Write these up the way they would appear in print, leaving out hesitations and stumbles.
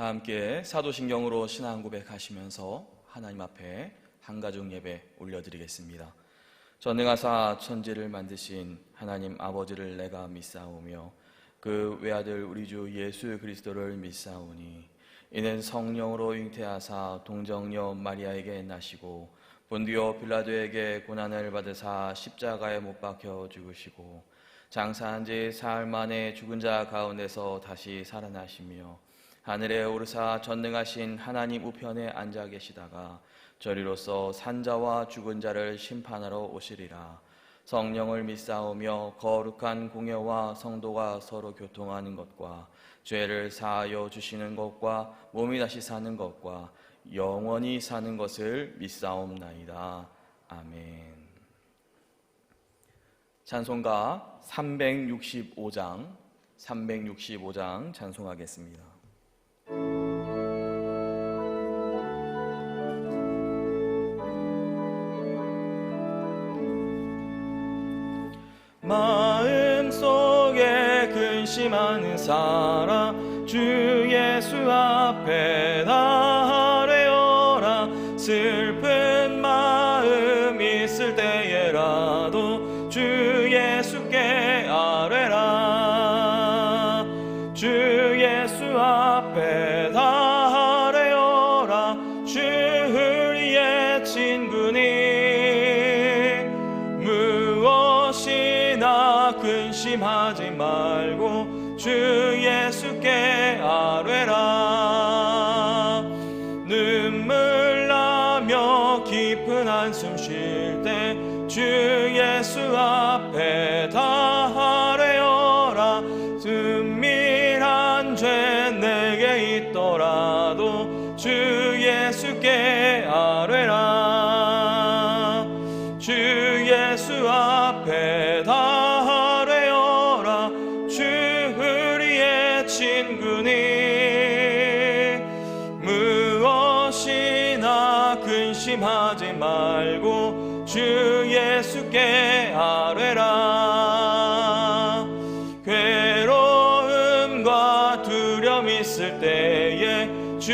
다 함께 사도신경으로 신앙 고백하시면서 하나님 앞에 한가족 예배 올려드리겠습니다. 전능하사 천지를 만드신 하나님 아버지를 내가 믿사오며 그 외아들 우리 주 예수 그리스도를 믿사오니 이는 성령으로 잉태하사 동정녀 마리아에게 나시고 본디오 빌라도에게 고난을 받으사 십자가에 못 박혀 죽으시고 장사한 지 사흘 만에 죽은 자 가운데서 다시 살아나시며 하늘에 오르사 전능하신 하나님 우편에 앉아 계시다가 저리로서 산자와 죽은 자를 심판하러 오시리라. 성령을 믿사오며 거룩한 공예와 성도가 서로 교통하는 것과 죄를 사하여 주시는 것과 몸이 다시 사는 것과 영원히 사는 것을 믿사옵나이다. 아멘. 찬송가 365장 찬송하겠습니다. 마음속에 근심하는 사람 주 예수 앞에 아뢰어라. 슬픈 마음 있을 때에라도 주 예수께 아뢰라. 주 예수 앞에 아뢰어라. 주 우리의 친구니 무엇이나 근심하지 말고 주 예수께 아뢰라. 눈물 나며 깊은 한숨 쉴 때 주 예수 앞에 다 아뢰어라. 은밀한 죄 내게 있더라도 주 예수께 아뢰라. 주 예수 앞에 다 아뢰어라. 주 우리의 친구니 무엇이나 근심하지 말고 주 예수께 아뢰라. 괴로움과 두려움 있을 때에 주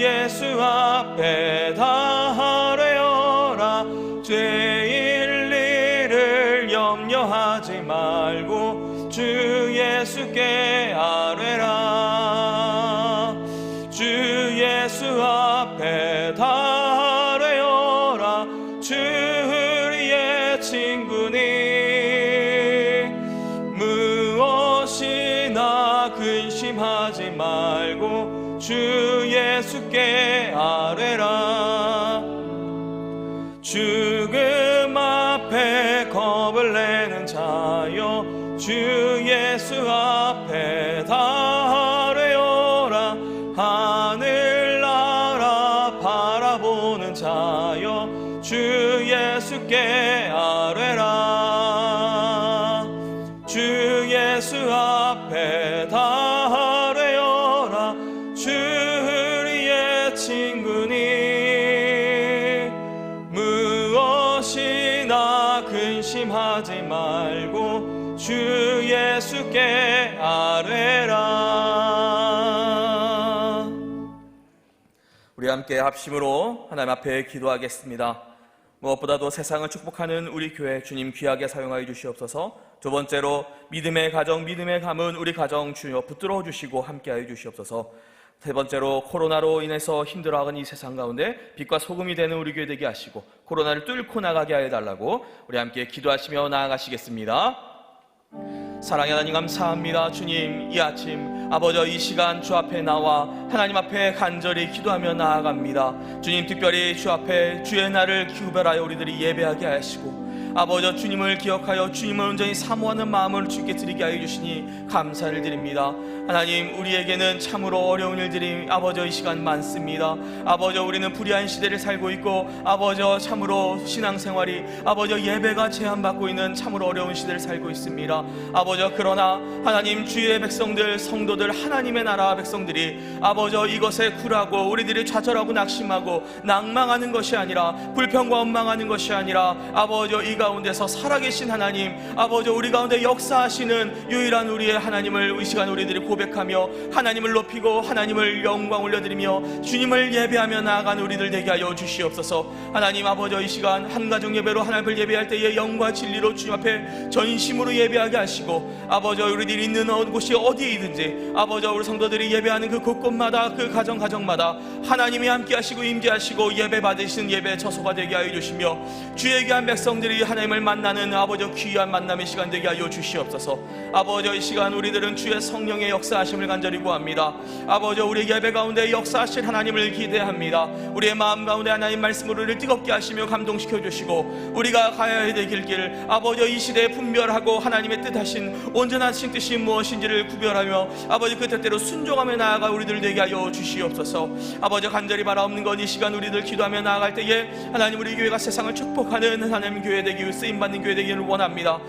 예수 앞에 다 아뢰어라. 죄일 일을 염려하지 말고 주 예수께 아뢰라. 주 예수 앞에 다 아뢰어라. 주 우리의 친구니 무엇이나 근심하지 말고 주 예수께 아뢰라. 죽음 앞에 겁을 내는 자여 주 예수 앞에 다 아뢰어라. 하늘나라 바라보는 자여 주 예수께 아뢰라. 주 예수 앞에 다 아뢰어라. 주 우리의 친구니 무엇이나 근심하지 말고 주 예수께 아뢰라. 우리 함께 합심으로 하나님 앞에 기도하겠습니다. 무엇보다도 세상을 축복하는 우리 교회 주님 귀하게 사용하여 주시옵소서. 두 번째로 믿음의 가정, 믿음의 가문 우리 가정 주여 붙들어 주시고 함께하여 주시옵소서. 세 번째로 코로나로 인해서 힘들어하는 이 세상 가운데 빛과 소금이 되는 우리 교회 되게 하시고 코로나를 뚫고 나가게 하여 달라고 우리 함께 기도하시며 나아가시겠습니다. 사랑의 하나님 감사합니다. 주님, 이 아침 아버지 이 시간 주 앞에 나와 하나님 앞에 간절히 기도하며 나아갑니다. 주님, 특별히 주 앞에 주의 날을 구별하여 우리들이 예배하게 하시고 아버지 주님을 기억하여 주님을 온전히 사모하는 마음을 주께 드리게 하여 주시니 감사를 드립니다. 하나님, 우리에게는 참으로 어려운 일들이 아버지 이 시간 많습니다. 아버지, 우리는 불의한 시대를 살고 있고 아버지 참으로 신앙생활이 아버지 예배가 제한받고 있는 참으로 어려운 시대를 살고 있습니다. 아버지, 그러나 하나님 주의 백성들 성도들 하나님의 나라 백성들이 아버지 이것에 굴하고 우리들이 좌절하고 낙심하고 낭망하는 것이 아니라 불평과 원망하는 것이 아니라 아버지 이 가운데서 살아계신 하나님, 아버지 우리 가운데 역사하시는 유일한 우리의 하나님을 이 시간 우리들이 고백하며 하나님을 높이고 하나님을 영광 올려드리며 주님을 예배하며 나아가는 우리들 되게 하여 주시옵소서. 하나님 아버지 이 시간 한 가정 예배로 하나님을 예배할 때에 영과 진리로 주님 앞에 전심으로 예배하게 하시고, 아버지 우리들이 있는 곳이 어디이든지 아버지 우리 성도들이 예배하는 그 곳곳마다 그 가정마다 하나님이 함께 하시고 임재하시고 예배 받으시는 예배 처소가 되게 하여 주시며, 주의 귀한 백성들이 하나님을 만나는 아버지 귀한 만남의 시간 되게 하여 주시옵소서. 아버지 이 시간 우리들은 주의 성령의 역사하심을 간절히 구합니다. 아버지 우리 예배 가운데 역사하실 하나님을 기대합니다. 우리의 마음 가운데 하나님 말씀으로 우리를 뜨겁게 하시며 감동시켜 주시고, 우리가 가야 될 길 아버지 이 시대에 분별하고 하나님의 뜻하신 온전하신 뜻이 무엇인지를 구별하며 아버지 그 뜻대로 순종하며 나아가 우리들 되게 하여 주시옵소서. 아버지 간절히 바라옵는 것, 이 시간 우리들 기도하며 나아갈 때에 하나님 우리 교회가 세상을 축복하는 하나님 교회 되기, 쓰임받는 교회 되기를 원합니다.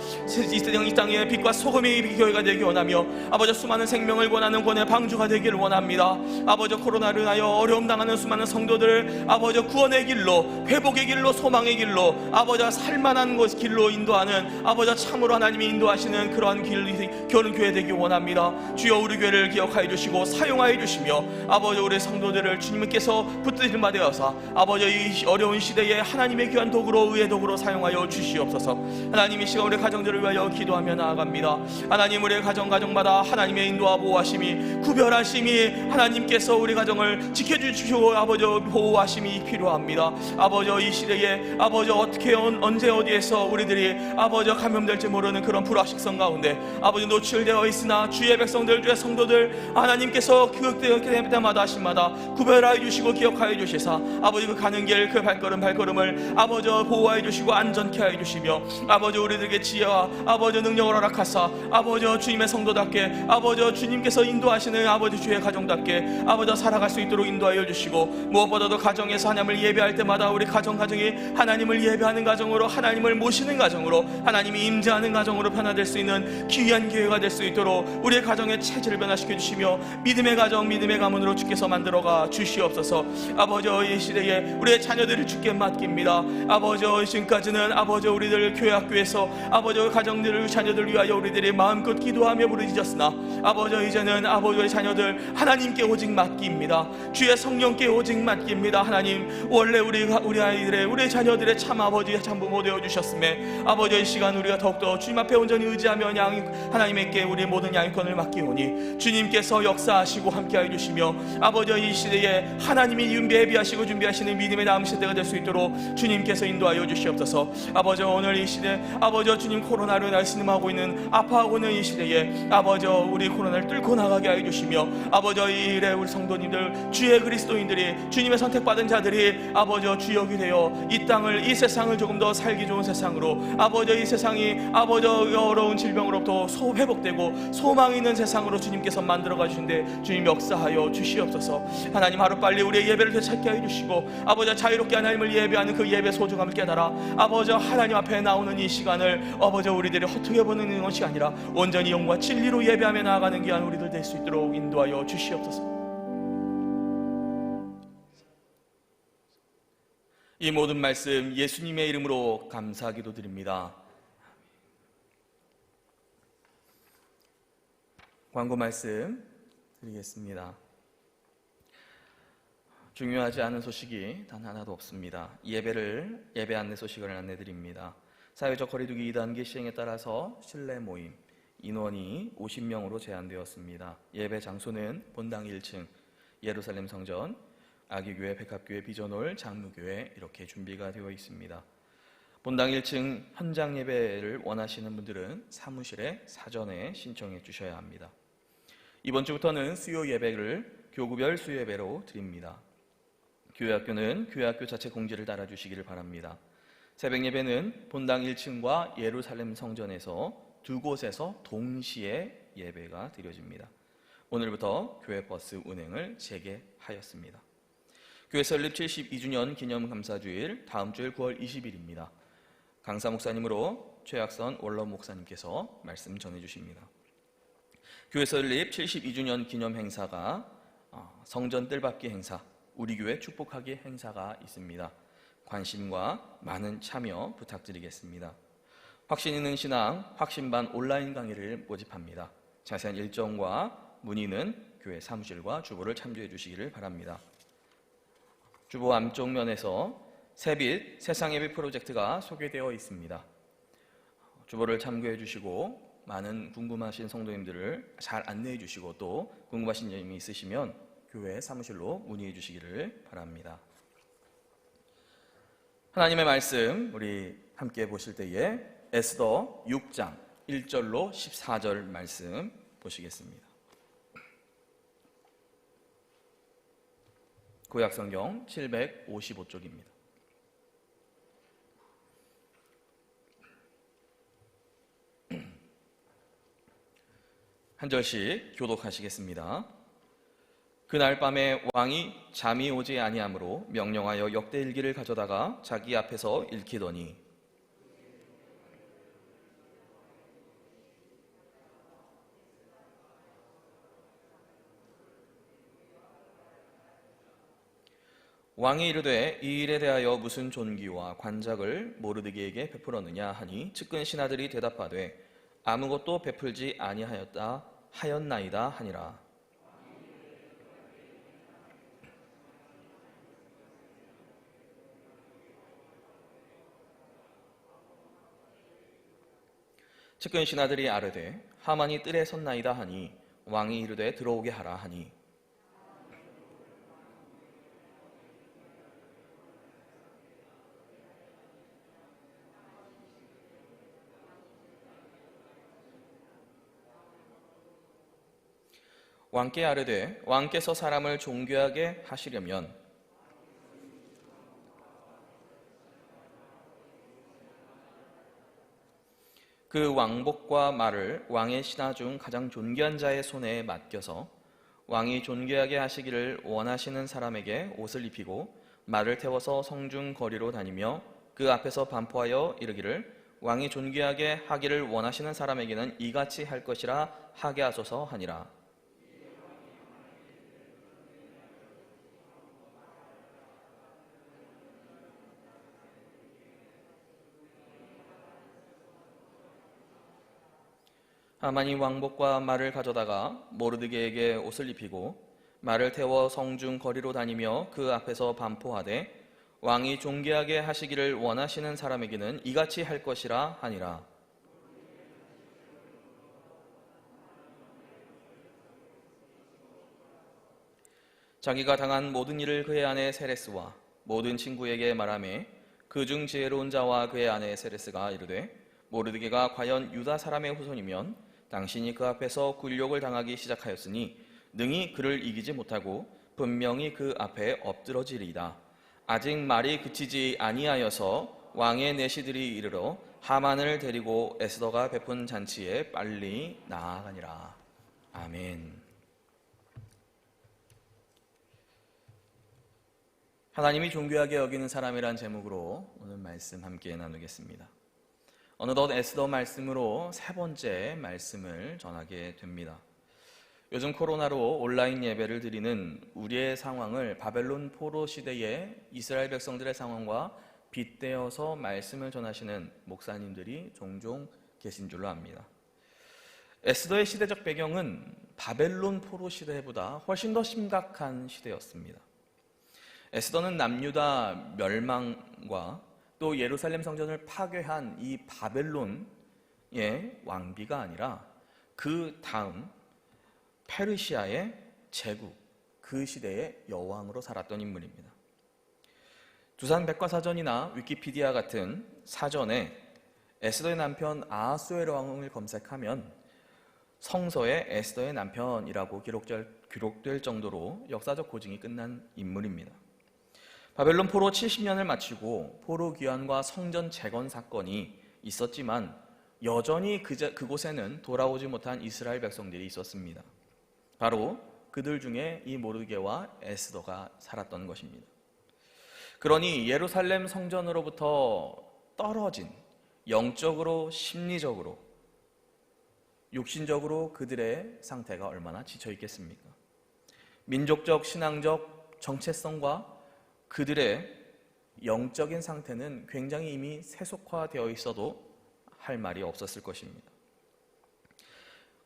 이 땅에 빛과 소금의 교회가 되기 원하며 아버지 수많은 생명을 권하는 권의 방주가 되기를 원합니다. 아버지 코로나로 인하여 어려움 당하는 수많은 성도들을 아버지 구원의 길로, 회복의 길로, 소망의 길로, 아버지 살만한 곳 길로 인도하는 아버지 참으로 하나님이 인도하시는 그러한 그런 교회 되기 원합니다. 주여 우리 교회를 기억하여 주시고 사용하여 주시며 아버지 우리 성도들을 주님께서 붙들림 받으어서 아버지 이 어려운 시대에 하나님의 귀한 도구로, 의의 도구로 사용하여 주시옵소서. 하나님 이 시간 우리 가정들을 위하여 기도하며 나아갑니다. 하나님 우리 가정마다 하나님의 인도와 보호하심이, 구별하심이 하나님께서 우리 가정을 지켜주시고 아버지 보호하심이 필요합니다. 아버지 이 시대에 아버지 어떻게 언제 어디에서 우리들이 아버지 감염될지 모르는 그런 불확실성 가운데 아버지 노출되어 있으나 주의 백성들, 주의 성도들 하나님께서 그 때마다 하심마다 구별하여 주시고 기억하여 주시사 아버지 그 가는 길 그 발걸음을 아버지 보호하여 주시고 안전케 하여 주시며 아버지 우리들에게 지혜와 아버지 능력을 허락하사 아버지 주님의 성도답게 아버지 주님께서 인도하시는 아버지 주의 가정답게 아버지 살아갈 수 있도록 인도하여 주시고, 무엇보다도 가정에서 하나님을 예배할 때마다 우리 가정이 하나님을 예배하는 가정으로, 하나님을 모시는 가정으로, 하나님이 임재하는 가정으로 변화될 수 있는 귀한 교회가 될 수 있도록 우리의 가정의 체질을 변화시켜 주시며 믿음의 가정, 믿음의 가문으로 주께서 만들어가 주시옵소서. 아버지 이 시대에 우리의 자녀들을 주께 맡깁니다. 아버지 지금까지는 아버지 우리들 교회 학교에서 아버지 가정들을, 자녀들을 위하여 우리들이 마음껏 기도하며 부르짖었으나 아버지 이제는 아버지의 자녀들 하나님께 오직 맡깁니다. 주의 성령께 오직 맡깁니다. 하나님 원래 우리 아이들의, 우리 자녀들의 참 아버지 참부모 되어 주셨음에 아버지 이 시간 우리가 더욱더 주님 앞에 온전히 의지하며 하나님께 우리의 모든 양육권을 맡기오니 주님께서 역사하시고 함께하여 주시며 아버지 이 시대에 하나님이 예비하시고 준비하시는 믿음의 다음 시대가 될 수 있도록 주님께서 인도하여 주시옵소서. 아버지 오늘 이 시대 아버지 주님 코로나로 인하여 신음하고 있는, 아파하고 있는 이 시대에 아버지 우리 코로나를 뚫고 나가게 하여 주시며 아버지 이 일에 우리 성도님들, 주의 그리스도인들이, 주님의 선택받은 자들이 아버지 주역이 되어 이 땅을, 이 세상을 조금 더 살기 좋은 세상으로, 아버지 이 세상이 아버지 어려운 질병으로부터 회복되고 소망이 있는 세상으로 주님께서 만들어가 주신데 주님 역사하여 주시옵소서. 하나님 하루빨리 우리의 예배를 되찾게 하여 주시고 아버지 자유롭게 하나님을 예배하는 그 예배 소중함을 깨달아 아버지 하나님 앞에 나오는 이 시간을 아버지 우리들이 허투루 보내는 것이 아니라 온전히 영과 진리로 예배하며 나아가는 귀한 우리들 될 수 있도록 인도하여 주시옵소서. 이 모든 말씀 예수님의 이름으로 감사 기도드립니다. 광고 말씀 드리겠습니다. 중요하지 않은 소식이 단 하나도 없습니다. 예배 안내 소식을 안내드립니다. 사회적 거리두기 2단계 시행에 따라서 실내 모임 인원이 50명으로 제한되었습니다. 예배 장소는 본당 1층 예루살렘 성전, 아기교회, 백합교회, 비전홀, 장로교회 이렇게 준비가 되어 있습니다. 본당 1층 현장 예배를 원하시는 분들은 사무실에 사전에 신청해 주셔야 합니다. 이번 주부터는 수요 예배를 교구별 수요 예배로 드립니다. 교회학교는 교회학교 자체 공지를 따라주시기를 바랍니다. 새벽 예배는 본당 1층과 예루살렘 성전에서 두 곳에서 동시에 예배가 드려집니다. 오늘부터 교회 버스 운행을 재개하였습니다. 교회 설립 72주년 기념 감사주일 다음 주일 9월 20일입니다. 강사 목사님으로 최학선 원로 목사님께서 말씀 전해주십니다. 교회 설립 72주년 기념 행사가 성전 뜰밟기 행사, 우리 교회 축복하기 행사가 있습니다. 관심과 많은 참여 부탁드리겠습니다. 확신 있는 신앙 확신반 온라인 강의를 모집합니다. 자세한 일정과 문의는 교회 사무실과 주보를 참조해 주시기를 바랍니다. 주보 앞쪽 면에서 새빛 세상예배 프로젝트가 소개되어 있습니다. 주보를 참고해 주시고 많은 궁금하신 성도님들을 잘 안내해 주시고 또 궁금하신 점이 있으시면 교회 사무실로 문의해 주시기를 바랍니다. 하나님의 말씀 우리 함께 보실 때에 에스더 6장 1절로 14절 말씀 보시겠습니다. 구약성경 755쪽입니다. 한 절씩 교독하시겠습니다. 그날 밤에 왕이 잠이 오지 아니하므로 명령하여 역대일기를 가져다가 자기 앞에서 읽히더니 왕이 이르되 이 일에 대하여 무슨 존귀와 관작을 모르드게에게 베풀었느냐 하니 측근 신하들이 대답하되 아무것도 베풀지 하였나이다 하니라. 측근 신하들이 아뢰되 하만이 뜰에 섰나이다 하니 왕이 이르되 들어오게 하라 하니 왕께 아뢰되 왕께서 사람을 존귀하게 하시려면 그 왕복과 말을 왕의 신하 중 가장 존귀한 자의 손에 맡겨서 왕이 존귀하게 하시기를 원하시는 사람에게 옷을 입히고 말을 태워서 성중 거리로 다니며 그 앞에서 반포하여 이르기를 왕이 존귀하게 하기를 원하시는 사람에게는 이같이 할 것이라 하게 하소서 하니라. 하만이 왕복과 말을 가져다가 모르드게에게 옷을 입히고 말을 태워 성중 거리로 다니며 그 앞에서 반포하되 왕이 존귀하게 하시기를 원하시는 사람에게는 이같이 할 것이라 하니라. 자기가 당한 모든 일을 그의 아내 세레스와 모든 친구에게 말하매 그중 지혜로운 자와 그의 아내 세레스가 이르되 모르드게가 과연 유다 사람의 후손이면 당신이 그 앞에서 굴욕을 당하기 시작하였으니 능히 그를 이기지 못하고 분명히 그 앞에 엎드러지리이다. 아직 말이 그치지 아니하여서 왕의 내시들이 이르러 하만을 데리고 에스더가 베푼 잔치에 빨리 나아가니라. 아멘. 하나님이 존귀하게 여기는 사람이란 제목으로 오늘 말씀 함께 나누겠습니다. 어느덧 에스더 말씀으로 세 번째 말씀을 전하게 됩니다. 요즘 코로나로 온라인 예배를 드리는 우리의 상황을 바벨론 포로 시대의 이스라엘 백성들의 상황과 빗대어서 말씀을 전하시는 목사님들이 종종 계신 줄로 압니다. 에스더의 시대적 배경은 바벨론 포로 시대보다 훨씬 더 심각한 시대였습니다. 에스더는 남유다 멸망과 또 예루살렘 성전을 파괴한 이 바벨론의 왕비가 아니라 그 다음 페르시아의 제국, 그 시대의 여왕으로 살았던 인물입니다. 두산 백과사전이나 위키피디아 같은 사전에 에스더의 남편 아하수에로 왕을 검색하면 성서에 에스더의 남편이라고 기록될 정도로 역사적 고증이 끝난 인물입니다. 바벨론 포로 70년을 마치고 포로 귀환과 성전 재건 사건이 있었지만 여전히 그곳에는 돌아오지 못한 이스라엘 백성들이 있었습니다. 바로 그들 중에 이 모르드게와 에스더가 살았던 것입니다. 그러니 예루살렘 성전으로부터 떨어진 영적으로, 심리적으로, 육신적으로 그들의 상태가 얼마나 지쳐 있겠습니까? 민족적, 신앙적 정체성과 그들의 영적인 상태는 굉장히 이미 세속화되어 있어도 할 말이 없었을 것입니다.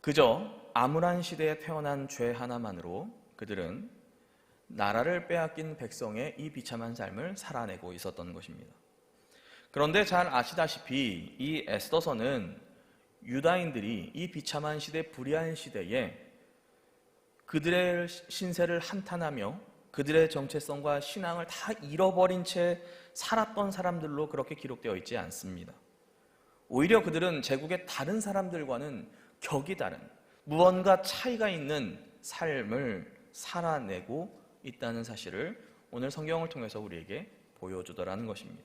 그저 암울한 시대에 태어난 죄 하나만으로 그들은 나라를 빼앗긴 백성의 이 비참한 삶을 살아내고 있었던 것입니다. 그런데 잘 아시다시피 이 에스더서는 유다인들이 이 비참한 시대, 불의한 시대에 그들의 신세를 한탄하며 그들의 정체성과 신앙을 다 잃어버린 채 살았던 사람들로 그렇게 기록되어 있지 않습니다. 오히려 그들은 제국의 다른 사람들과는 격이 다른 무언가 차이가 있는 삶을 살아내고 있다는 사실을 오늘 성경을 통해서 우리에게 보여주더라는 것입니다.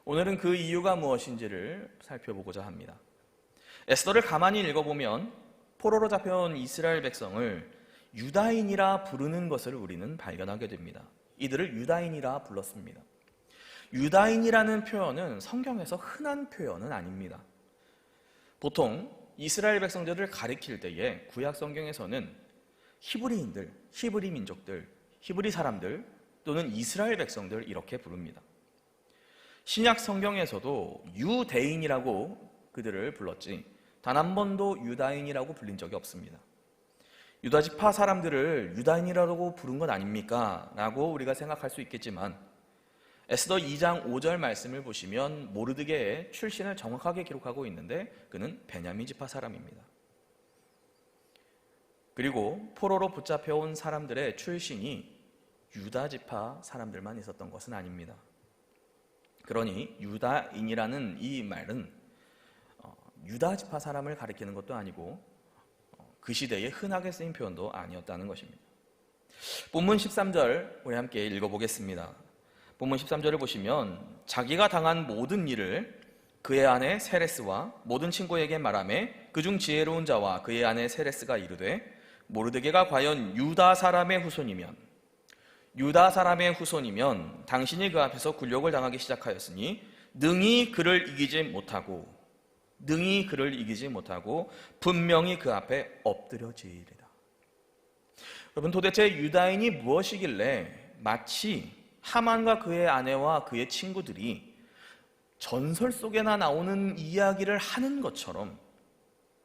오늘은 그 이유가 무엇인지를 살펴보고자 합니다. 에스더를 가만히 읽어보면 포로로 잡혀온 이스라엘 백성을 유다인이라 부르는 것을 우리는 발견하게 됩니다. 이들을 유다인이라 불렀습니다. 유다인이라는 표현은 성경에서 흔한 표현은 아닙니다. 보통 이스라엘 백성들을 가리킬 때에 구약 성경에서는 히브리인들, 히브리 민족들, 히브리 사람들 또는 이스라엘 백성들 이렇게 부릅니다. 신약 성경에서도 유대인이라고 그들을 불렀지 단 한 번도 유다인이라고 불린 적이 없습니다. 유다지파 사람들을 유다인이라고 부른 것 아닙니까? 라고 우리가 생각할 수 있겠지만 에스더 2장 5절 말씀을 보시면 모르드게의 출신을 정확하게 기록하고 있는데 그는 베냐민 지파 사람입니다. 그리고 포로로 붙잡혀온 사람들의 출신이 유다 지파 사람들만 있었던 것은 아닙니다. 그러니 유다인이라는 이 말은 유다 지파 사람을 가리키는 것도 아니고 그 시대에 흔하게 쓰인 표현도 아니었다는 것입니다. 본문 13절 우리 함께 읽어보겠습니다. 본문 13절을 보시면 자기가 당한 모든 일을 그의 아내 세레스와 모든 친구에게 말하며 그중 지혜로운 자와 그의 아내 세레스가 이르되 모르드게가 과연 유다 사람의 후손이면 당신이 그 앞에서 굴욕을 당하기 시작하였으니 능히 그를 이기지 못하고 분명히 그 앞에 엎드려지리라. 여러분, 도대체 유다인이 무엇이길래 마치 하만과 그의 아내와 그의 친구들이 전설 속에나 나오는 이야기를 하는 것처럼,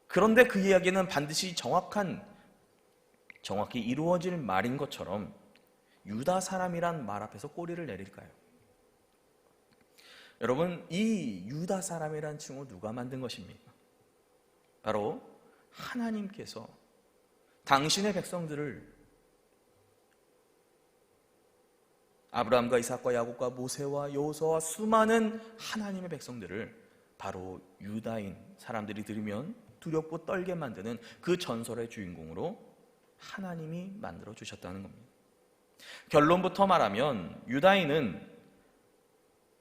그런데 그 이야기는 반드시 정확히 이루어질 말인 것처럼 유다 사람이란 말 앞에서 꼬리를 내릴까요? 여러분, 이 유다 사람이란 칭호 누가 만든 것입니까? 바로 하나님께서 당신의 백성들을 아브라함과 이삭과 야곱과 모세와 여호수아와 수많은 하나님의 백성들을 바로 유다인 사람들이 들으면 두렵고 떨게 만드는 그 전설의 주인공으로 하나님이 만들어 주셨다는 겁니다. 결론부터 말하면 유다인은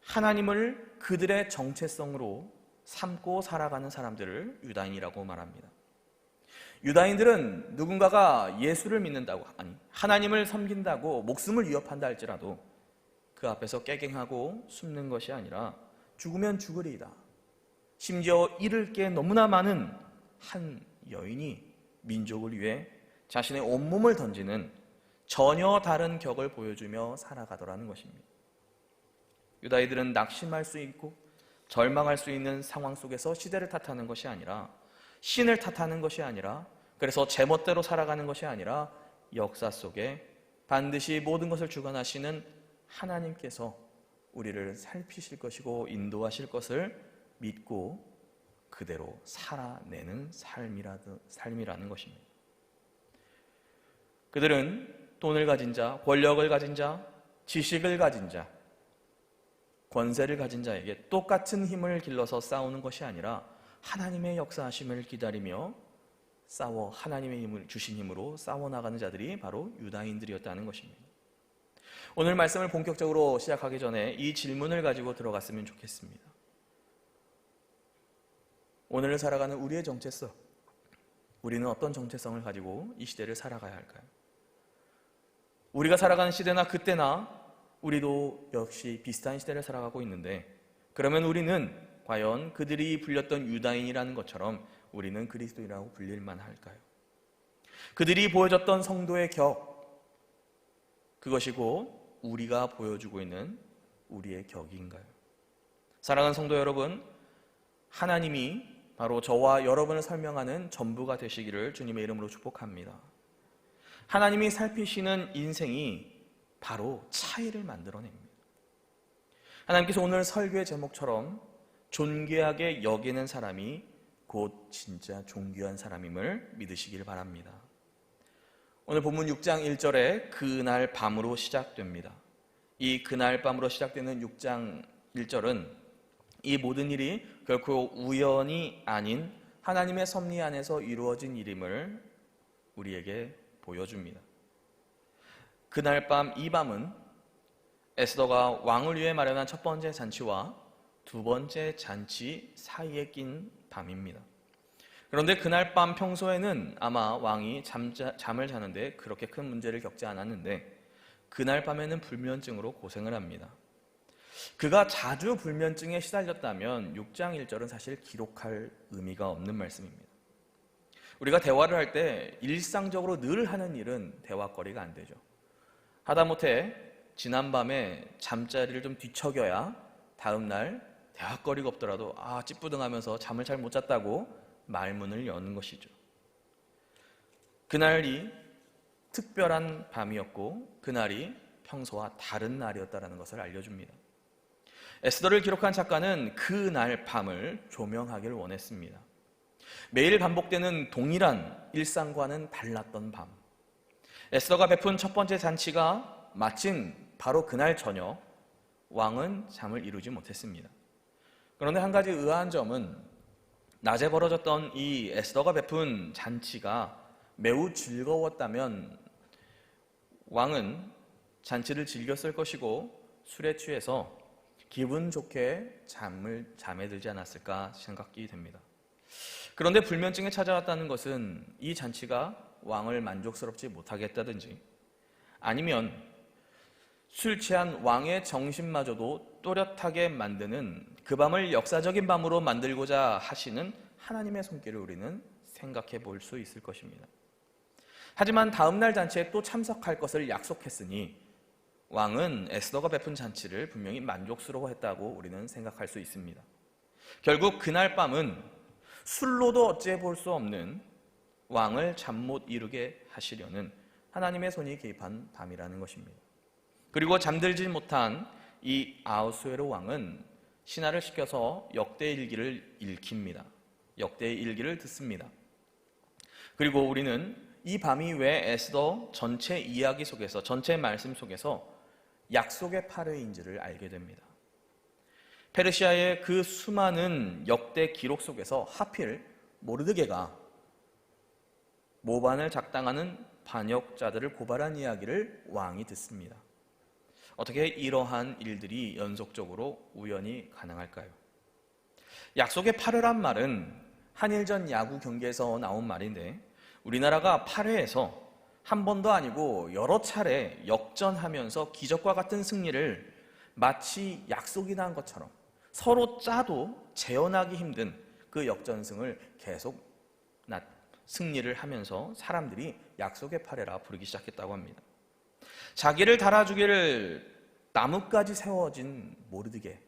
하나님을 그들의 정체성으로 삼고 살아가는 사람들을 유다인이라고 말합니다. 유다인들은 누군가가 예수를 믿는다고, 아니 하나님을 섬긴다고 목숨을 위협한다 할지라도 그 앞에서 깨갱하고 숨는 것이 아니라 죽으면 죽으리이다. 심지어 잃을 게 너무나 많은 한 여인이 민족을 위해 자신의 온몸을 던지는 전혀 다른 격을 보여주며 살아가더라는 것입니다. 유다인들은 낙심할 수 있고 절망할 수 있는 상황 속에서 시대를 탓하는 것이 아니라, 신을 탓하는 것이 아니라, 그래서 제멋대로 살아가는 것이 아니라 역사 속에 반드시 모든 것을 주관하시는 하나님께서 우리를 살피실 것이고 인도하실 것을 믿고 그대로 살아내는 삶이라는 것입니다. 그들은 돈을 가진 자, 권력을 가진 자, 지식을 가진 자, 권세를 가진 자에게 똑같은 힘을 길러서 싸우는 것이 아니라 하나님의 역사하심을 기다리며 싸워 하나님의 힘을 주신 힘으로 싸워나가는 자들이 바로 유다인들이었다는 것입니다. 오늘 말씀을 본격적으로 시작하기 전에 이 질문을 가지고 들어갔으면 좋겠습니다. 오늘을 살아가는 우리의 정체성, 우리는 어떤 정체성을 가지고 이 시대를 살아가야 할까요? 우리가 살아가는 시대나 그때나 우리도 역시 비슷한 시대를 살아가고 있는데, 그러면 우리는 과연 그들이 불렸던 유다인이라는 것처럼 우리는 그리스도인이라고 불릴만 할까요? 그들이 보여줬던 성도의 격, 그것이고 우리가 보여주고 있는 우리의 격인가요? 사랑하는 성도 여러분, 하나님이 바로 저와 여러분을 설명하는 전부가 되시기를 주님의 이름으로 축복합니다. 하나님이 살피시는 인생이 바로 차이를 만들어냅니다. 하나님께서 오늘 설교의 제목처럼 존귀하게 여기는 사람이 곧 진짜 존귀한 사람임을 믿으시길 바랍니다. 오늘 본문 6장 1절에 그날 밤으로 시작됩니다. 이 그날 밤으로 시작되는 6장 1절은 이 모든 일이 결코 우연이 아닌 하나님의 섭리 안에서 이루어진 일임을 우리에게 보여줍니다. 그날 밤, 이 밤은 에스더가 왕을 위해 마련한 첫 번째 잔치와 두 번째 잔치 사이에 낀 밤입니다. 그런데 그날 밤 평소에는 아마 왕이 잠을 자는데 그렇게 큰 문제를 겪지 않았는데 그날 밤에는 불면증으로 고생을 합니다. 그가 자주 불면증에 시달렸다면 6장 1절은 사실 기록할 의미가 없는 말씀입니다. 우리가 대화를 할 때 일상적으로 늘 하는 일은 대화거리가 안 되죠. 하다못해 지난밤에 잠자리를 좀 뒤척여야 다음날 대화거리가 없더라도 찌뿌둥하면서 잠을 잘 못 잤다고 말문을 여는 것이죠. 그날이 특별한 밤이었고 그날이 평소와 다른 날이었다는 것을 알려줍니다. 에스더를 기록한 작가는 그날 밤을 조명하길 원했습니다. 매일 반복되는 동일한 일상과는 달랐던 밤. 에스더가 베푼 첫 번째 잔치가 마침 바로 그날 저녁 왕은 잠을 이루지 못했습니다. 그런데 한 가지 의아한 점은 낮에 벌어졌던 이 에스더가 베푼 잔치가 매우 즐거웠다면 왕은 잔치를 즐겼을 것이고 술에 취해서 기분 좋게 잠에 들지 않았을까 생각이 됩니다. 그런데 불면증에 찾아왔다는 것은 이 잔치가 왕을 만족스럽지 못하게 했다든지 아니면 술 취한 왕의 정신마저도 또렷하게 만드는 그 밤을 역사적인 밤으로 만들고자 하시는 하나님의 손길을 우리는 생각해 볼 수 있을 것입니다. 하지만 다음날 잔치에 또 참석할 것을 약속했으니 왕은 에스더가 베푼 잔치를 분명히 만족스러워했다고 우리는 생각할 수 있습니다. 결국 그날 밤은 술로도 어찌해 볼 수 없는 왕을 잠 못 이루게 하시려는 하나님의 손이 개입한 밤이라는 것입니다. 그리고 잠들지 못한 이 아하수에로 왕은 신하를 시켜서 역대일기를 읽힙니다. 역대일기를 듣습니다. 그리고 우리는 이 밤이 왜 에스더 전체 이야기 속에서, 전체 말씀 속에서 약속의 8회인지를 알게 됩니다. 페르시아의 그 수많은 역대 기록 속에서 하필 모르드게가 모반을 작당하는 반역자들을 고발한 이야기를 왕이 듣습니다. 어떻게 이러한 일들이 연속적으로 우연히 가능할까요? 약속의 8회란 말은 한일전 야구 경기에서 나온 말인데 우리나라가 8회에서 한 번도 아니고 여러 차례 역전하면서 기적과 같은 승리를 마치 약속이 난 것처럼 서로 짜도 재현하기 힘든 그 역전승을 계속 승리를 하면서 사람들이 약속의 8회라 부르기 시작했다고 합니다. 자기를 달아주기를 나뭇가지 세워진 모르드게,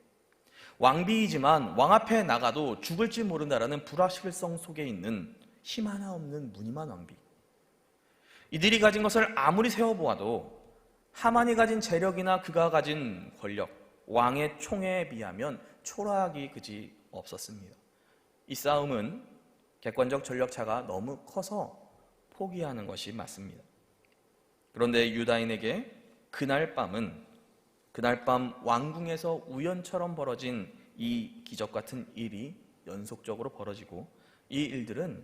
왕비이지만 왕 앞에 나가도 죽을지 모른다라는 불확실성 속에 있는 힘 하나 없는 무늬만 왕비. 이들이 가진 것을 아무리 세어보아도 하만이 가진 재력이나 그가 가진 권력, 왕의 총에 비하면 초라하기 그지 없었습니다. 이 싸움은 객관적 전력차가 너무 커서 포기하는 것이 맞습니다. 그런데 유다인에게 그날 밤 왕궁에서 우연처럼 벌어진 이 기적 같은 일이 연속적으로 벌어지고 이 일들은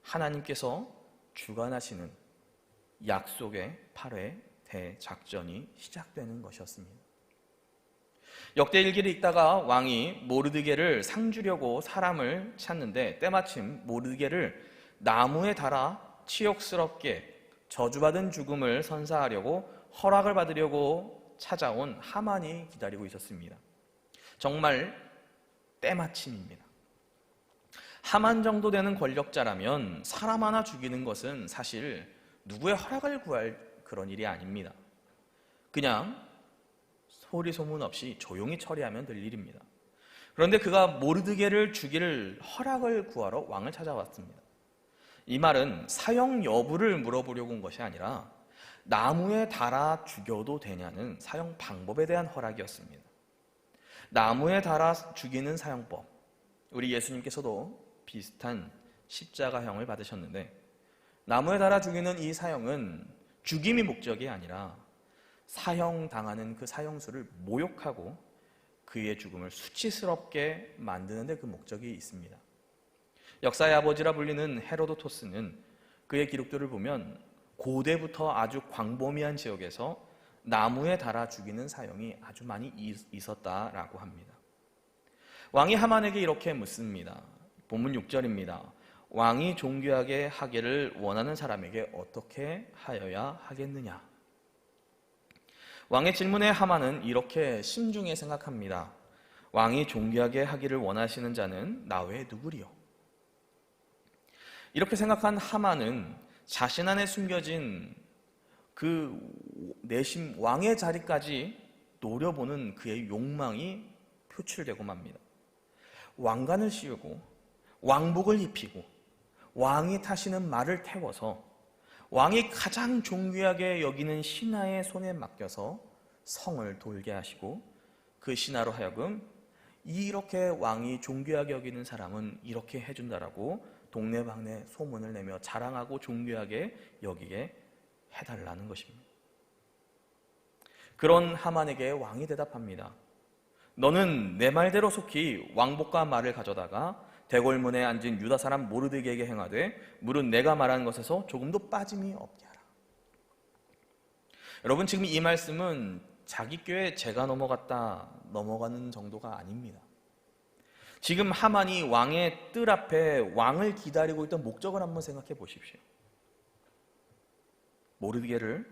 하나님께서 주관하시는 약속의 8회 대작전이 시작되는 것이었습니다. 역대일기를 읽다가 왕이 모르드게를 상 주려고 사람을 찾는데 때마침 모르드게를 나무에 달아 치욕스럽게 저주받은 죽음을 선사하려고 허락을 받으려고 찾아온 하만이 기다리고 있었습니다. 정말 때마침입니다. 하만 정도 되는 권력자라면 사람 하나 죽이는 것은 사실 누구의 허락을 구할 그런 일이 아닙니다. 그냥 소리 소문 없이 조용히 처리하면 될 일입니다. 그런데 그가 모르드게를 죽일 허락을 구하러 왕을 찾아왔습니다. 이 말은 사형 여부를 물어보려고 온 것이 아니라 나무에 달아 죽여도 되냐는 사형 방법에 대한 허락이었습니다. 나무에 달아 죽이는 사형법, 우리 예수님께서도 비슷한 십자가형을 받으셨는데, 나무에 달아 죽이는 이 사형은 죽임이 목적이 아니라 사형당하는 그 사형수를 모욕하고 그의 죽음을 수치스럽게 만드는 데 그 목적이 있습니다. 역사의 아버지라 불리는 헤로도토스는 그의 기록들을 보면 고대부터 아주 광범위한 지역에서 나무에 달아 죽이는 사형이 아주 많이 있었다라고 합니다. 왕이 하만에게 이렇게 묻습니다. 본문 6절입니다. 왕이 존귀하게 하기를 원하는 사람에게 어떻게 하여야 하겠느냐? 왕의 질문에 하만은 이렇게 심중에 생각합니다. 왕이 존귀하게 하기를 원하시는 자는 나 외에 누구리요? 이렇게 생각한 하만은 자신 안에 숨겨진 그 내심 왕의 자리까지 노려보는 그의 욕망이 표출되고 맙니다. 왕관을 씌우고 왕복을 입히고 왕이 타시는 말을 태워서 왕이 가장 존귀하게 여기는 신하의 손에 맡겨서 성을 돌게 하시고 그 신하로 하여금 이렇게 왕이 존귀하게 여기는 사람은 이렇게 해준다라고 동네방네 소문을 내며 자랑하고 존귀하게 여기게 해달라는 것입니다. 그런 하만에게 왕이 대답합니다. 너는 내 말대로 속히 왕복과 말을 가져다가 대궐문에 앉은 유다 사람 모르드게에게 행하되 물은 내가 말한 것에서 조금도 빠짐이 없게 하라. 여러분, 지금 이 말씀은 자기 꾀에 재가 넘어가는 정도가 아닙니다. 지금 하만이 왕의 뜰 앞에 왕을 기다리고 있던 목적을 한번 생각해 보십시오. 모르드게를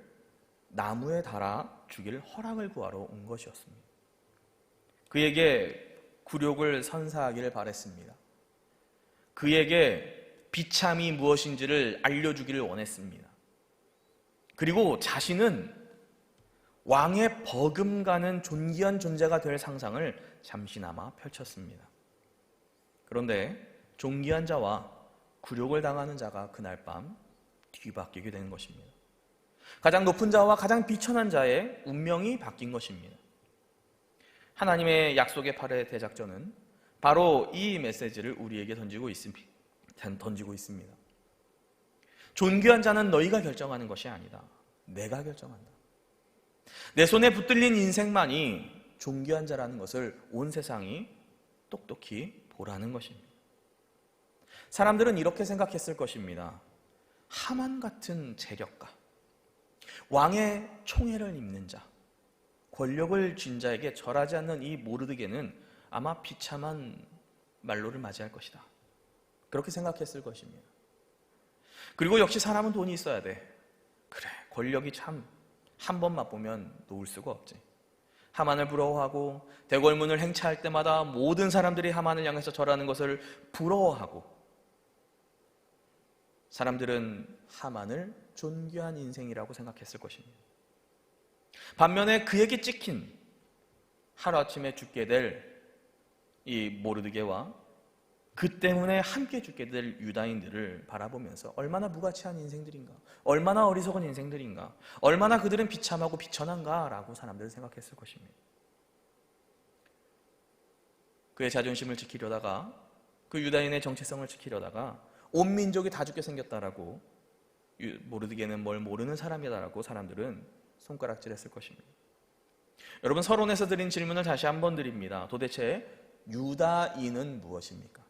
나무에 달아 죽일 허락을 구하러 온 것이었습니다. 그에게 굴욕을 선사하기를 바랬습니다. 그에게 비참이 무엇인지를 알려주기를 원했습니다. 그리고 자신은 왕의 버금가는 존귀한 존재가 될 상상을 잠시나마 펼쳤습니다. 그런데 존귀한 자와 굴욕을 당하는 자가 그날 밤 뒤바뀌게 된 것입니다. 가장 높은 자와 가장 비천한 자의 운명이 바뀐 것입니다. 하나님의 약속의 팔의 대작전은 바로 이 메시지를 우리에게 던지고 있습니다. 존귀한 자는 너희가 결정하는 것이 아니다. 내가 결정한다. 내 손에 붙들린 인생만이 존귀한 자라는 것을 온 세상이 똑똑히 보라는 것입니다. 사람들은 이렇게 생각했을 것입니다. 하만 같은 재력가, 왕의 총애를 입는 자, 권력을 쥔 자에게 절하지 않는 이 모르드게는 아마 비참한 말로를 맞이할 것이다. 그렇게 생각했을 것입니다. 그리고 역시 사람은 돈이 있어야 돼. 그래, 권력이 참 한 번 맛보면 놓을 수가 없지. 하만을 부러워하고 대궐문을 행차할 때마다 모든 사람들이 하만을 향해서 절하는 것을 부러워하고, 사람들은 하만을 존귀한 인생이라고 생각했을 것입니다. 반면에 그에게 찍힌 하루아침에 죽게 될 이 모르드게와 그 때문에 함께 죽게 될 유다인들을 바라보면서 얼마나 무가치한 인생들인가, 얼마나 어리석은 인생들인가, 얼마나 그들은 비참하고 비천한가 라고 사람들은 생각했을 것입니다. 그의 자존심을 지키려다가, 그 유다인의 정체성을 지키려다가 온 민족이 다 죽게 생겼다라고, 모르드게는 뭘 모르는 사람이다라고 사람들은 손가락질했을 것입니다. 여러분, 서론에서 드린 질문을 다시 한번 드립니다. 도대체 유다인은 무엇입니까?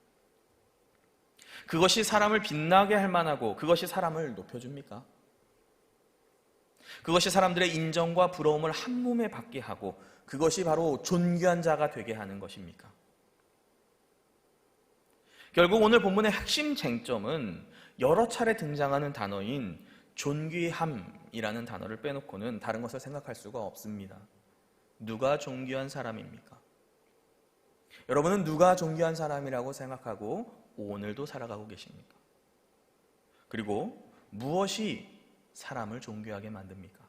그것이 사람을 빛나게 할 만하고 그것이 사람을 높여줍니까? 그것이 사람들의 인정과 부러움을 한몸에 받게 하고 그것이 바로 존귀한 자가 되게 하는 것입니까? 결국 오늘 본문의 핵심 쟁점은 여러 차례 등장하는 단어인 존귀함이라는 단어를 빼놓고는 다른 것을 생각할 수가 없습니다. 누가 존귀한 사람입니까? 여러분은 누가 존귀한 사람이라고 생각하고 오늘도 살아가고 계십니까? 그리고 무엇이 사람을 존귀하게 만듭니까?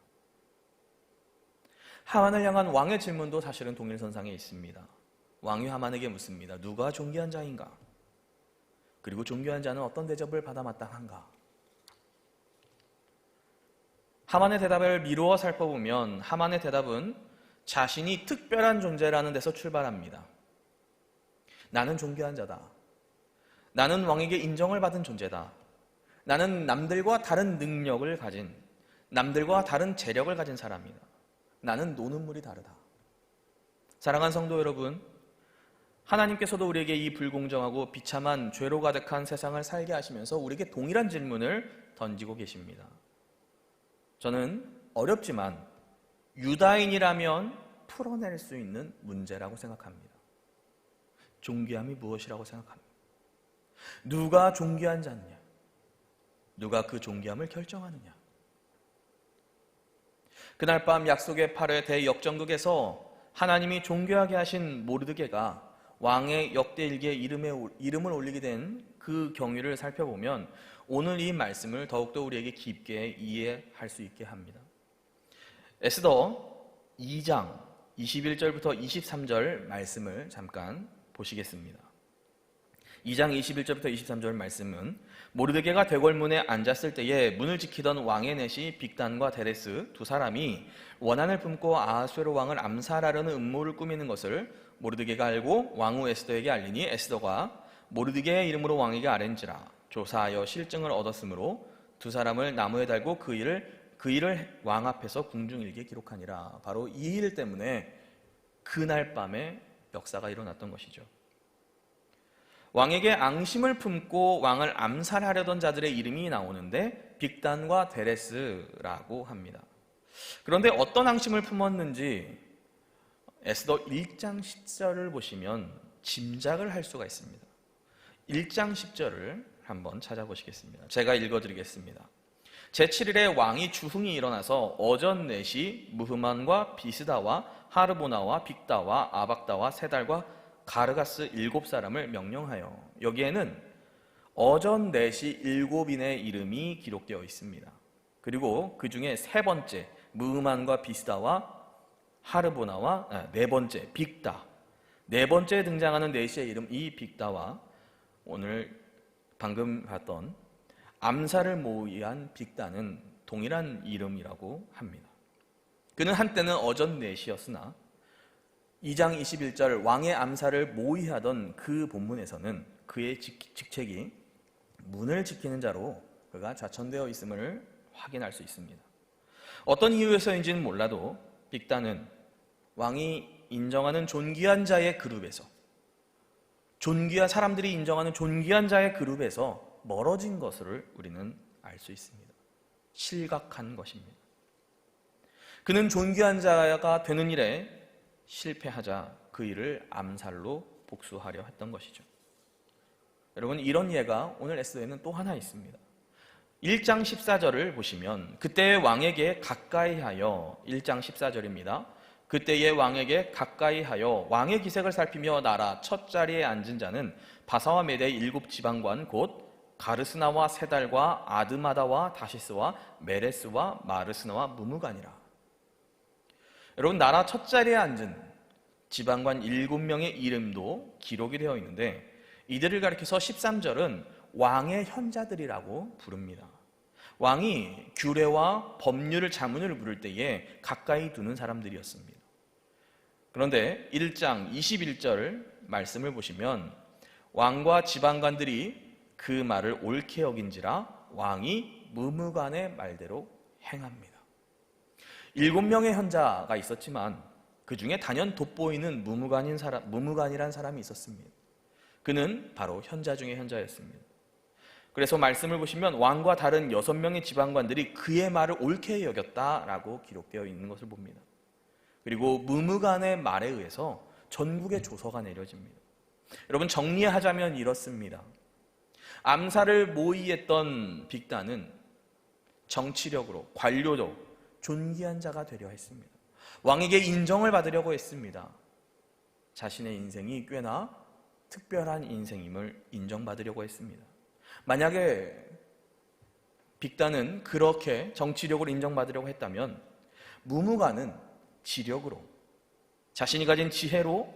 하만을 향한 왕의 질문도 사실은 동일선상에 있습니다. 왕이 하만에게 묻습니다. 누가 존귀한 자인가? 그리고 존귀한 자는 어떤 대접을 받아 마땅한가? 하만의 대답을 미루어 살펴보면 하만의 대답은 자신이 특별한 존재라는 데서 출발합니다. 나는 존귀한 자다. 나는 왕에게 인정을 받은 존재다. 나는 남들과 다른 능력을 가진, 남들과 다른 재력을 가진 사람이다. 나는 노는 물이 다르다. 사랑하는 성도 여러분, 하나님께서도 우리에게 이 불공정하고 비참한 죄로 가득한 세상을 살게 하시면서 우리에게 동일한 질문을 던지고 계십니다. 저는 어렵지만 유다인이라면 풀어낼 수 있는 문제라고 생각합니다. 존귀함이 무엇이라고 생각합니다. 누가 존귀한 자냐? 누가 그 존귀함을 결정하느냐? 그날 밤 약속의 8회 대역전극에서 하나님이 존귀하게 하신 모르드게가 왕의 역대 일기에 이름을 올리게 된 그 경위를 살펴보면 오늘 이 말씀을 더욱더 우리에게 깊게 이해할 수 있게 합니다. 에스더 2장 21절부터 23절 말씀을 잠깐 보시겠습니다. 2장 21절부터 23절 말씀은 모르드게가 대궐문에 앉았을 때에 문을 지키던 왕의 넷이 빅단과 데레스 두 사람이 원한을 품고 아하수에로 왕을 암살하려는 음모를 꾸미는 것을 모르드게가 알고 왕후 에스더에게 알리니 에스더가 모르드게의 이름으로 왕에게 아뢰니라. 조사하여 실증을 얻었으므로 두 사람을 나무에 달고 그 일을 왕 앞에서 궁중일기에 기록하니라. 바로 이 일 때문에 그날 밤에 역사가 일어났던 것이죠. 왕에게 앙심을 품고 왕을 암살하려던 자들의 이름이 나오는데 빅단과 데레스라고 합니다. 그런데 어떤 앙심을 품었는지 에스더 1장 10절을 보시면 짐작을 할 수가 있습니다. 1장 10절을 한번 찾아보시겠습니다. 제가 읽어드리겠습니다. 제7일에 왕이 주흥이 일어나서 어전 넷이 무흐만과 비스다와 하르보나와 빅다와 아박다와 세달과 가르가스 7사람을 명령하여, 여기에는 어전 넷이 7인의 이름이 기록되어 있습니다. 그리고 그 중에 세 번째 무흐만과 비스다와 하르보나와 네 번째 빅다, 네 번째에 등장하는 넷의 이름, 이 빅다와 오늘 방금 봤던 암살을 모의한 빅다는 동일한 이름이라고 합니다. 그는 한때는 어전 넷이었으나 2장 21절 왕의 암살을 모의하던 그 본문에서는 그의 직책이 문을 지키는 자로 그가 좌천되어 있음을 확인할 수 있습니다. 어떤 이유에서인지는 몰라도 빅다는 왕이 인정하는 존귀한 자의 그룹에서, 사람들이 인정하는 존귀한 자의 그룹에서 멀어진 것을 우리는 알 수 있습니다. 실각한 것입니다. 그는 존귀한 자가 되는 일에 실패하자 그 일을 암살로 복수하려 했던 것이죠. 여러분, 이런 예가 오늘 에스더에는 또 하나 있습니다. 1장 14절을 보시면 그때의 왕에게 가까이하여, 1장 14절입니다. 그때의 왕에게 가까이하여 왕의 기색을 살피며 나라 첫 자리에 앉은 자는 바사와 메대의 7지방관 곧 가르스나와 세달과 아드마다와 다시스와 메레스와 마르스나와 무무간이라. 여러분, 나라 첫 자리에 앉은 지방관 7명의 이름도 기록이 되어 있는데 이들을 가리켜서 13절은 왕의 현자들이라고 부릅니다. 왕이 규례와 법률을 자문을 물을 때에 가까이 두는 사람들이었습니다. 그런데 1장 21절 말씀을 보시면 왕과 지방관들이 그 말을 옳게 여긴지라 왕이 무무간의 말대로 행합니다. 7명의 현자가 있었지만 그 중에 단연 돋보이는 무무간이란 사람이 있었습니다. 그는 바로 현자 중의 현자였습니다. 그래서 말씀을 보시면 왕과 다른 6명의 지방관들이 그의 말을 옳게 여겼다라고 기록되어 있는 것을 봅니다. 그리고 무무간의 말에 의해서 전국에 조서가 내려집니다. 여러분, 정리하자면 이렇습니다. 암살을 모의했던 빅단은 정치력으로, 관료로 존귀한 자가 되려 했습니다. 왕에게 인정을 받으려고 했습니다. 자신의 인생이 꽤나 특별한 인생임을 인정받으려고 했습니다. 만약에 빅단은 그렇게 정치력으로 인정받으려고 했다면 무무간은 지력으로, 자신이 가진 지혜로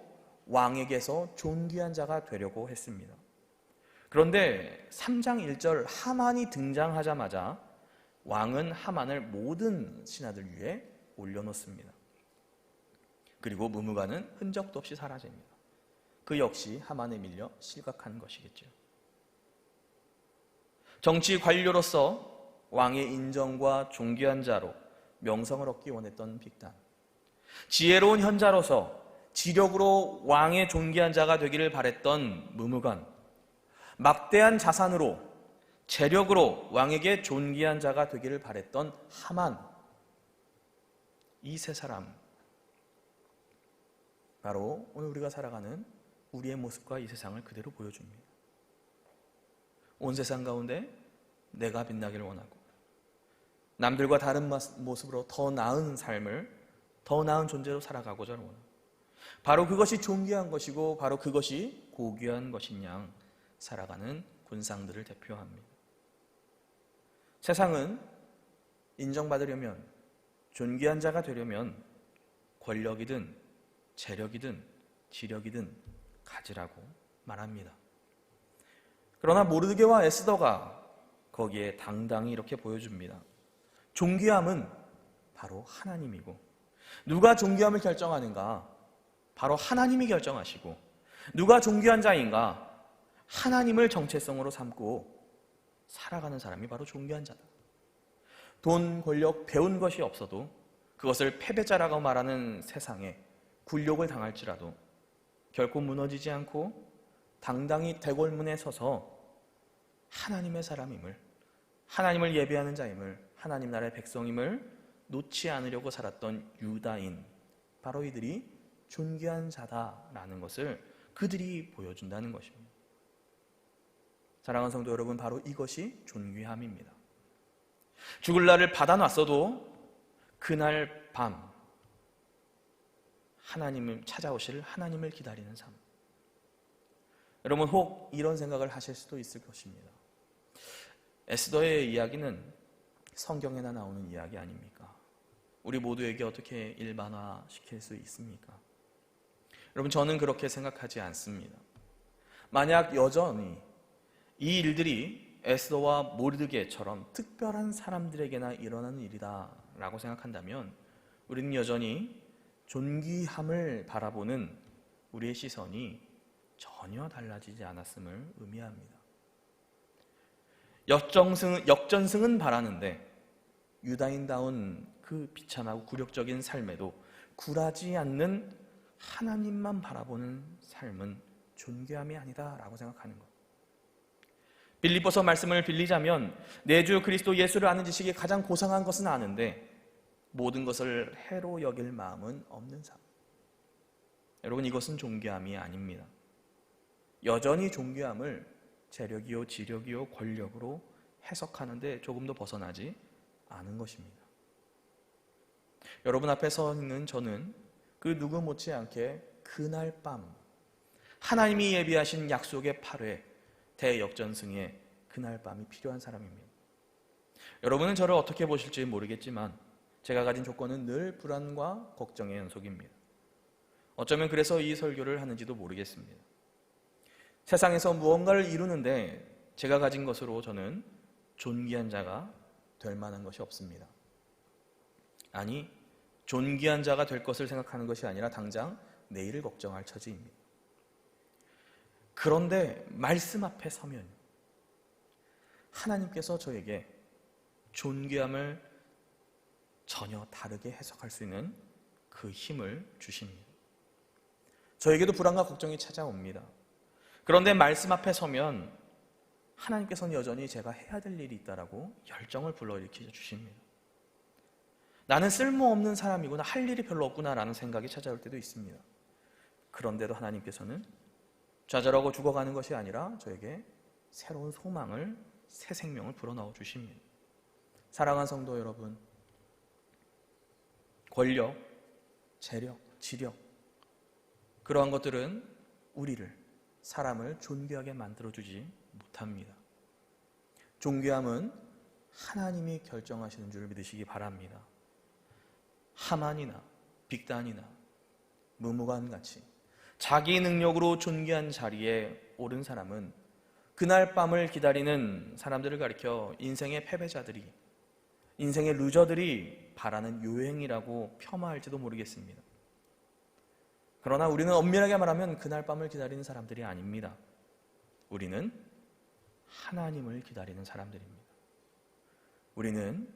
왕에게서 존귀한 자가 되려고 했습니다. 그런데 3장 1절 하만이 등장하자마자 왕은 하만을 모든 신하들 위에 올려놓습니다. 그리고 무무가는 흔적도 없이 사라집니다. 그 역시 하만에 밀려 실각한 것이겠죠. 정치 관료로서 왕의 인정과 존귀한 자로 명성을 얻기 원했던 빅단, 지혜로운 현자로서 지력으로 왕의 존귀한 자가 되기를 바랬던 무무간, 막대한 자산으로 재력으로 왕에게 존귀한 자가 되기를 바랬던 하만, 이 세 사람, 바로 오늘 우리가 살아가는 우리의 모습과 이 세상을 그대로 보여줍니다. 온 세상 가운데 내가 빛나기를 원하고 남들과 다른 모습으로 더 나은 삶을, 더 나은 존재로 살아가고자 원합니다. 바로 그것이 존귀한 것이고 바로 그것이 고귀한 것인 양 살아가는 군상들을 대표합니다. 세상은 인정받으려면, 존귀한 자가 되려면 권력이든 재력이든 지력이든 가지라고 말합니다. 그러나 모르드게와 에스더가 거기에 당당히 이렇게 보여줍니다. 존귀함은 바로 하나님이고, 누가 존귀함을 결정하는가? 바로 하나님이 결정하시고, 누가 존귀한 자인가? 하나님을 정체성으로 삼고 살아가는 사람이 바로 존귀한 자다. 돈, 권력, 배운 것이 없어도 그것을 패배자라고 말하는 세상에 굴욕을 당할지라도 결코 무너지지 않고 당당히 대궐문에 서서 하나님의 사람임을, 하나님을 예배하는 자임을, 하나님 나라의 백성임을 놓지 않으려고 살았던 유다인, 바로 이들이 존귀한 자다라는 것을 그들이 보여준다는 것입니다. 사랑하는 성도 여러분, 바로 이것이 존귀함입니다. 죽을 날을 받아놨어도 그날 밤 하나님을 찾아오실 하나님을 기다리는 삶. 여러분, 혹 이런 생각을 하실 수도 있을 것입니다. 에스더의 이야기는 성경에나 나오는 이야기 아닙니까? 우리 모두에게 어떻게 일반화시킬 수 있습니까? 여러분, 저는 그렇게 생각하지 않습니다. 만약 여전히 이 일들이 에스더와 모르드게처럼 특별한 사람들에게나 일어나는 일이다 라고 생각한다면 우리는 여전히 존귀함을 바라보는 우리의 시선이 전혀 달라지지 않았음을 의미합니다. 역전승은 바라는데 유다인다운 그 비참하고 굴욕적인 삶에도 굴하지 않는 하나님만 바라보는 삶은 존귀함이 아니다 라고 생각하는 것. 빌립보서 말씀을 빌리자면 내 주 그리스도 예수를 아는 지식이 가장 고상한 것은 아는데 모든 것을 해로 여길 마음은 없는 삶. 여러분, 이것은 존귀함이 아닙니다. 여전히 존귀함을 재력이요 지력이요 권력으로 해석하는데 조금도 벗어나지 않은 것입니다. 여러분 앞에 서 있는 저는 그 누구 못지않게 그날 밤 하나님이 예비하신 약속의 8회 대역전승의 그날 밤이 필요한 사람입니다. 여러분은 저를 어떻게 보실지 모르겠지만 제가 가진 조건은 늘 불안과 걱정의 연속입니다. 어쩌면 그래서 이 설교를 하는지도 모르겠습니다. 세상에서 무언가를 이루는데 제가 가진 것으로 저는 존귀한 자가 될 만한 것이 없습니다. 아니, 존귀한 자가 될 것을 생각하는 것이 아니라 당장 내일을 걱정할 처지입니다. 그런데 말씀 앞에 서면 하나님께서 저에게 존귀함을 전혀 다르게 해석할 수 있는 그 힘을 주십니다. 저에게도 불안과 걱정이 찾아옵니다. 그런데 말씀 앞에 서면 하나님께서는 여전히 제가 해야 될 일이 있다라고 열정을 불러일으켜 주십니다. 나는 쓸모없는 사람이구나, 할 일이 별로 없구나라는 생각이 찾아올 때도 있습니다. 그런데도 하나님께서는 좌절하고 죽어가는 것이 아니라 저에게 새로운 소망을, 새 생명을 불어넣어 주십니다. 사랑하는 성도 여러분, 권력, 재력, 지력, 그러한 것들은 우리를, 사람을 존귀하게 만들어주지 못합니다. 존귀함은 하나님이 결정하시는 줄 믿으시기 바랍니다. 하만이나 빅단이나 무무간같이 자기 능력으로 존귀한 자리에 오른 사람은 그날 밤을 기다리는 사람들을 가리켜 인생의 패배자들이, 인생의 루저들이 바라는 요행이라고 폄하할지도 모르겠습니다. 그러나 우리는 엄밀하게 말하면 그날 밤을 기다리는 사람들이 아닙니다. 우리는 하나님을 기다리는 사람들입니다. 우리는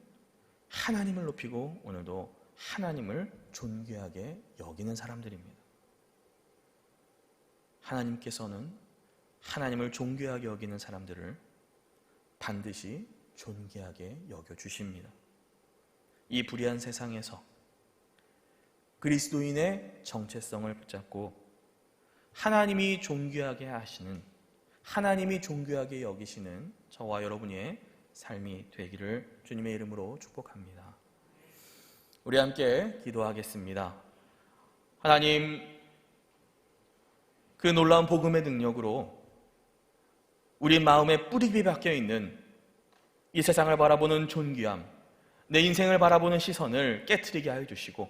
하나님을 높이고 오늘도 하나님을 존귀하게 여기는 사람들입니다. 하나님께서는 하나님을 존귀하게 여기는 사람들을 반드시 존귀하게 여겨주십니다. 이 불의한 세상에서 그리스도인의 정체성을 붙잡고 하나님이 존귀하게 하시는, 하나님이 존귀하게 여기시는 저와 여러분의 삶이 되기를 주님의 이름으로 축복합니다. 우리 함께 기도하겠습니다. 하나님, 그 놀라운 복음의 능력으로 우리 마음에 뿌리기 박혀 있는 이 세상을 바라보는 존귀함, 내 인생을 바라보는 시선을 깨트리게 하여 주시고,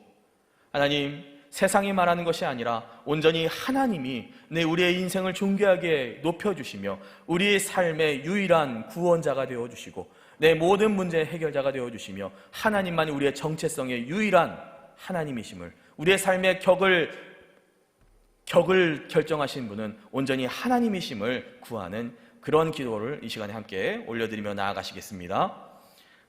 하나님, 세상이 말하는 것이 아니라 온전히 하나님이 우리의 인생을 존귀하게 높여주시며 우리의 삶의 유일한 구원자가 되어주시고 내 모든 문제의 해결자가 되어주시며 하나님만이 우리의 정체성의 유일한 하나님이심을, 우리의 삶의 격을 결정하신 분은 온전히 하나님이심을 구하는 그런 기도를 이 시간에 함께 올려드리며 나아가시겠습니다.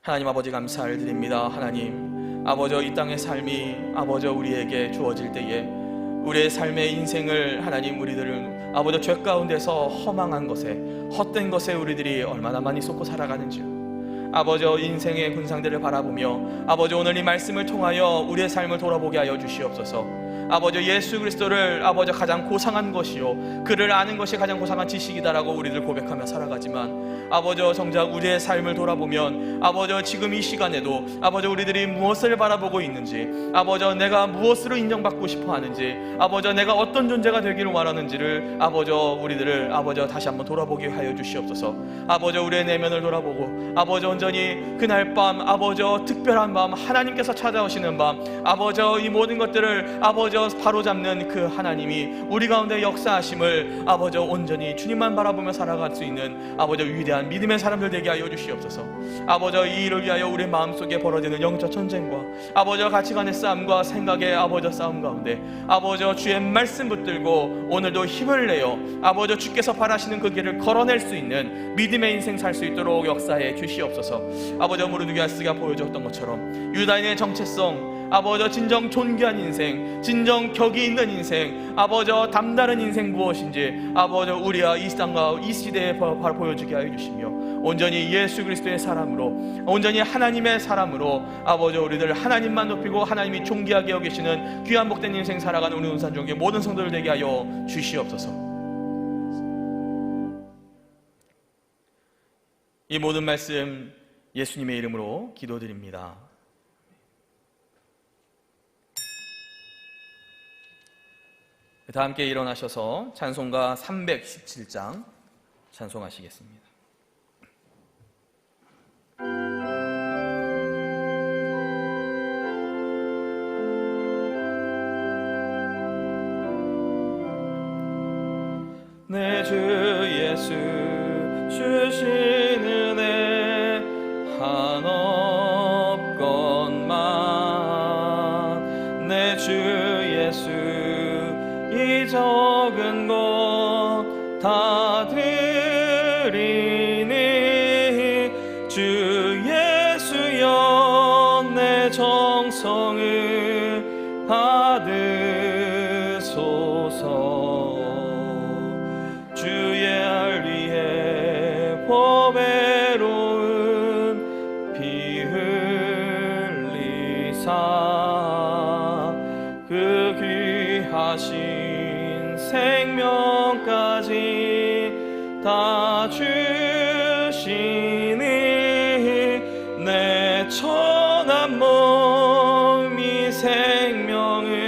하나님 아버지, 감사를 드립니다. 하나님 아버지, 이 땅의 삶이 아버지 우리에게 주어질 때에 우리의 삶의 인생을 하나님, 우리들은 아버지 죄 가운데서 허망한 것에, 헛된 것에 우리들이 얼마나 많이 쏟고 살아가는지요. 아버지, 인생의 군상들을 바라보며 아버지 오늘 이 말씀을 통하여 우리의 삶을 돌아보게 하여 주시옵소서. 아버지, 예수 그리스도를 아버지 가장 고상한 것이요 그를 아는 것이 가장 고상한 지식이다라고 우리들 고백하며 살아가지만 아버지, 정작 우리의 삶을 돌아보면 아버지 지금 이 시간에도 아버지 우리들이 무엇을 바라보고 있는지, 아버지 내가 무엇으로 인정받고 싶어 하는지, 아버지 내가 어떤 존재가 되기를 원하는지를 아버지 우리들을 아버지 다시 한번 돌아보게 하여 주시옵소서. 아버지, 우리의 내면을 돌아보고 아버지 온전히 그날 밤 아버지 특별한 밤, 하나님께서 찾아오시는 밤, 아버지 이 모든 것들을 아버지 바로잡는 그 하나님이 우리 가운데 역사하심을 아버지 온전히 주님만 바라보며 살아갈 수 있는 아버지 위대한 믿음의 사람들 되게 하여 주시옵소서. 아버지, 이 일을 위하여 우리 마음속에 벌어지는 영적 전쟁과 아버지 가치관의 싸움과 생각의 아버지 싸움 가운데 아버지 주의 말씀 붙들고 오늘도 힘을 내어 아버지 주께서 바라시는 그 길을 걸어낼 수 있는 믿음의 인생 살 수 있도록 역사해 주시옵소서. 아버지, 모르드게아스가 보여줬던 것처럼 유다인의 정체성, 아버지 진정 존귀한 인생, 진정 격이 있는 인생, 아버지 담다른 인생 무엇인지 아버지 우리와 이 땅과 이 시대에 바로 보여주게 하여 주시며 온전히 예수 그리스도의 사람으로, 온전히 하나님의 사람으로 아버지 우리들 하나님만 높이고 하나님이 존귀하게 여기시는 귀한 복된 인생 살아가는 우리 운산종의 모든 성도들 되게 하여 주시옵소서. 이 모든 말씀 예수님의 이름으로 기도드립니다. 다 함께 일어나셔서 찬송가 317장 찬송하시겠습니다. 내 주 예수 주신 은혜 한없건만, 내 주 예수 이 적은 것 다 드리니 주 예수여 내 정성을 받으소서. 주의 알 위에 보배로운 피 흘리사 그 귀하신 생명까지 다 주시니 내 천한 몸이 생명을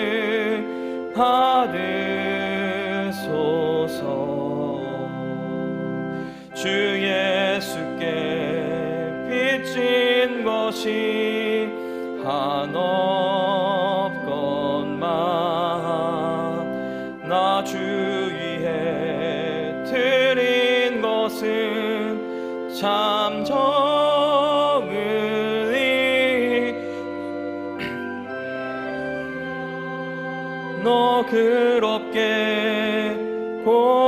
받으소서. 주 예수께 빚진 것이 한없건만 나 주 너그럽게 곱소서.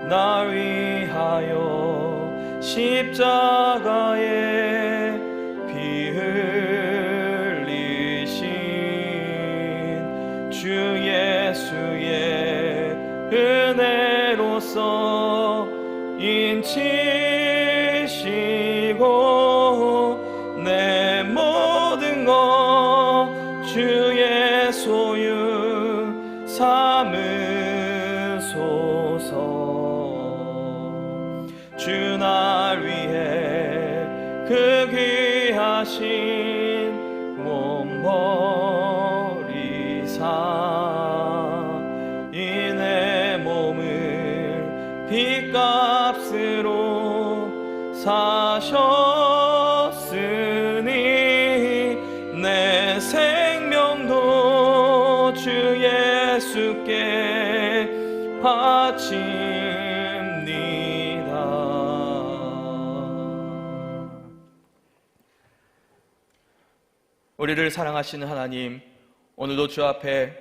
날 위하여 십자가에 피 흘리신 주 예수의 은혜로서 인치시고 내 모든 것 주의 소유 삼으소서. 주 날 위해 그 귀하신 몸 버리사 이 내 몸을 빚값으로 사셨으니 내 생명도 주 예수께 바칩니다. 우리를 사랑하시는 하나님, 오늘도 주 앞에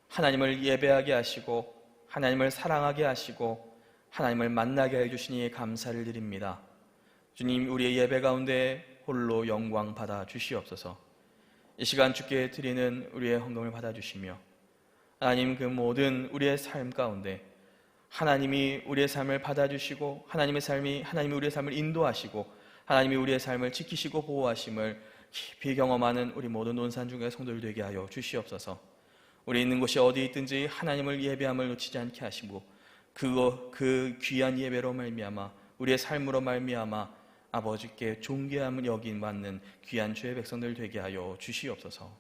하나님을 예배하게 하시고 하나님을 사랑하게 하시고 하나님을 만나게 해주시니 감사를 드립니다. 주님, 우리의 예배 가운데 홀로 영광 받아 주시옵소서. 이 시간 주께 드리는 우리의 헌금을 받아주시며 하나님, 그 모든 우리의 삶 가운데 하나님이 우리의 삶을 받아주시고 하나님이 우리의 삶을 인도하시고 하나님이 우리의 삶을 지키시고 보호하심을 깊이 경험하는 우리 모든 논산중의 성도들 되게 하여 주시옵소서. 우리 있는 곳이 어디 있든지 하나님을 예배함을 놓치지 않게 하시고 그 귀한 예배로 말미암아 우리의 삶으로 말미암아 아버지께 존귀함을 여긴 받는 귀한 주의 백성들 되게 하여 주시옵소서.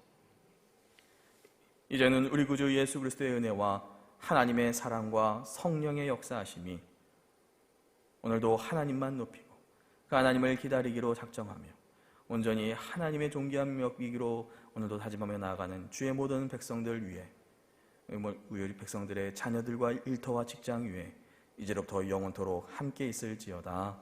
이제는 우리 구주 예수 그리스도의 은혜와 하나님의 사랑과 성령의 역사하심이 오늘도 하나님만 높이고 그 하나님을 기다리기로 작정하며 온전히 하나님의 존귀함 여기기로 오늘도 다짐하며 나아가는 주의 모든 백성들 위해, 우리 백성들의 자녀들과 일터와 직장 위에 이제로부터 영원토록 함께 있을지어다.